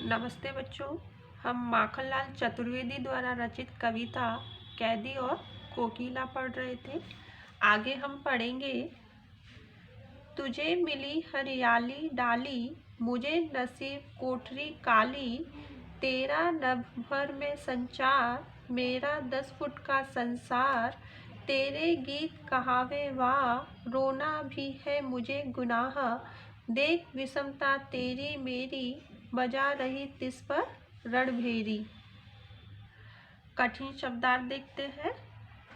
नमस्ते बच्चों। हम माखनलाल चतुर्वेदी द्वारा रचित कविता कैदी और कोकिला पढ़ रहे थे। आगे हम पढ़ेंगे। तुझे मिली हरियाली डाली, मुझे नसीब कोठरी काली। तेरा नभ भर में संचार, मेरा 10 फुट का संसार। तेरे गीत कहावे वाह, रोना भी है मुझे गुनाह। देख विषमता तेरी मेरी, बजा रही तिस पर रणभेरी। कठिन शब्दार्थ देखते हैं।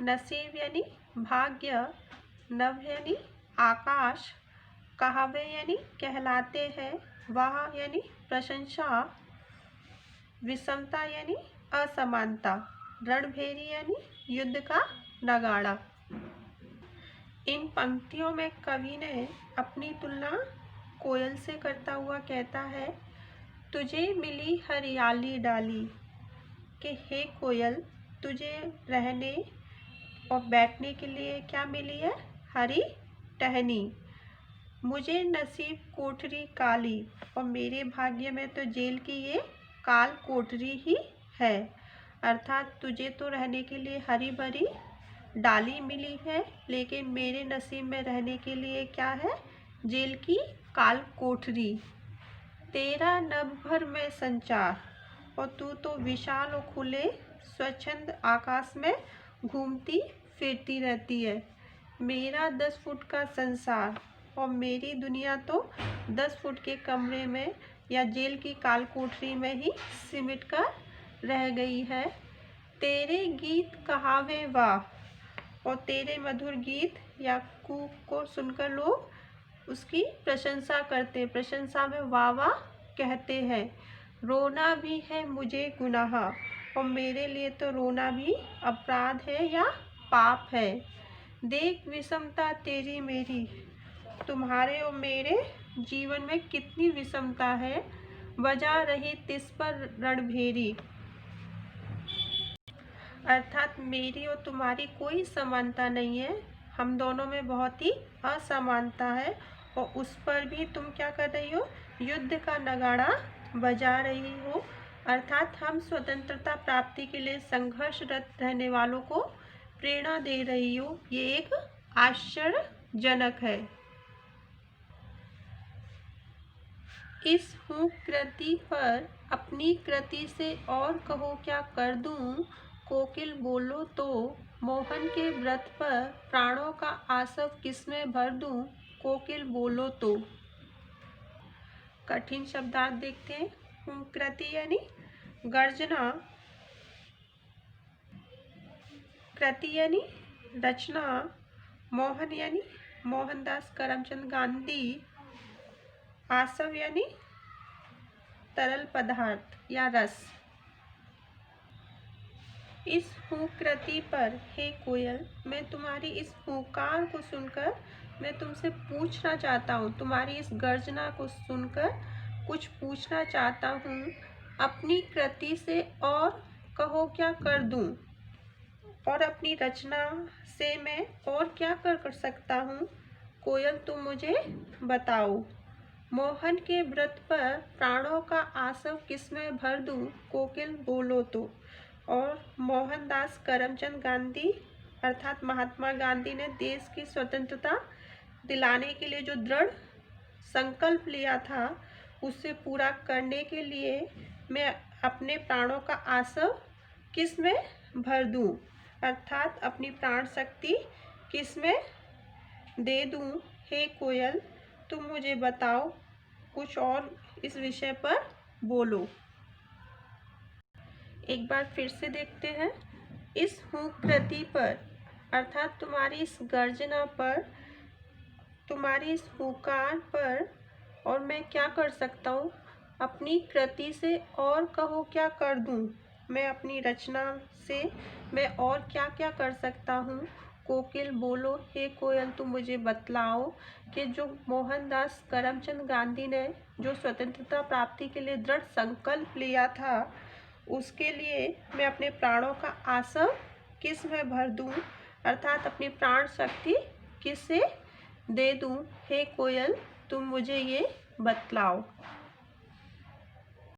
नसीब यानी भाग्य, नभ यानी आकाश, कहावे यानी कहलाते हैं, वाह यानी प्रशंसा, विषमता यानी असमानता, रणभेरी यानी युद्ध का नगाड़ा। इन पंक्तियों में कवि ने अपनी तुलना कोयल से करता हुआ कहता है, तुझे मिली हरियाली डाली, कि हे कोयल, तुझे रहने और बैठने के लिए क्या मिली है? हरी टहनी। मुझे नसीब कोठरी काली, और मेरे भाग्य में तो जेल की ये काल कोठरी ही है। अर्थात तुझे तो रहने के लिए हरी भरी डाली मिली है, लेकिन मेरे नसीब में रहने के लिए क्या है? जेल की काल कोठरी। तेरा नभ भर में संचार, और तू तो विशाल और खुले स्वच्छंद आकाश में घूमती फिरती रहती है। मेरा 10 फुट का संसार, और मेरी दुनिया तो 10 फुट के कमरे में या जेल की काल कोठरी में ही सिमट कर रह गई है। तेरे गीत कहावे वाह, और तेरे मधुर गीत या कूक को सुनकर लोग उसकी प्रशंसा करते, प्रशंसा में वाह वाह कहते हैं। रोना भी है मुझे गुनाह, और मेरे लिए तो रोना भी अपराध है या पाप है। देख विषमता तेरी मेरी, तुम्हारे और मेरे जीवन में कितनी विषमता है। बजा रही तिस पर रणभेरी, अर्थात मेरी और तुम्हारी कोई समानता नहीं है, हम दोनों में बहुत ही असमानता है, और उस पर भी तुम क्या कर रही हो? युद्ध का नगाड़ा बजा रही हो। अर्थात हम स्वतंत्रता प्राप्ति के लिए संघर्षरत रहने वालों को प्रेरणा दे रही हो। ये एक आश्चर्यजनक है। इस हूँ कृति पर अपनी कृति से और कहो क्या कर दूं। कोकिल बोलो तो मोहन के व्रत पर प्राणों का आसव किसमें भर दूं। कोकिल बोलो तो। कठिन शब्दार्थ देखते हैं। हूँ कृति यानी गर्जना, कृति यानी रचना, मोहन यानी मोहनदास करमचंद गांधी, आसव यानी तरल पदार्थ या रस। इस हूँ कृति पर हे कोयल, मैं तुम्हारी इस हुंकार को सुनकर मैं तुमसे पूछना चाहता हूँ, तुम्हारी इस गर्जना को सुनकर कुछ पूछना चाहता हूँ। अपनी कृति से और कहो क्या कर दूँ, और अपनी रचना से मैं और क्या कर सकता हूँ। कोयल तुम मुझे बताओ। मोहन के व्रत पर प्राणों का आसव किसमें भर दूं। कोकिल बोलो तो। और मोहनदास करमचंद गांधी अर्थात महात्मा गांधी ने देश की स्वतंत्रता दिलाने के लिए जो दृढ़ संकल्प लिया था, उसे पूरा करने के लिए मैं अपने प्राणों का आसव किस में भर दूं, अर्थात अपनी प्राण शक्ति किस में दे दूं। हे कोयल, तुम मुझे बताओ, कुछ और इस विषय पर बोलो। एक बार फिर से देखते हैं। इस हूँ कृति पर अर्थात तुम्हारी इस गर्जना पर, तुम्हारी इस हुकार पर और मैं क्या कर सकता हूँ। अपनी कृति से और कहो क्या कर दूँ, मैं अपनी रचना से मैं और क्या क्या कर सकता हूँ। कोकिल बोलो, हे कोयल तुम मुझे बतलाओ कि जो मोहनदास करमचंद गांधी ने जो स्वतंत्रता प्राप्ति के लिए दृढ़ संकल्प लिया था, उसके लिए मैं अपने प्राणों का आसव किस में भर दूं, अर्थात अपनी प्राण शक्ति किससे दे दूं। हे कोयल तुम मुझे ये बतलाओ।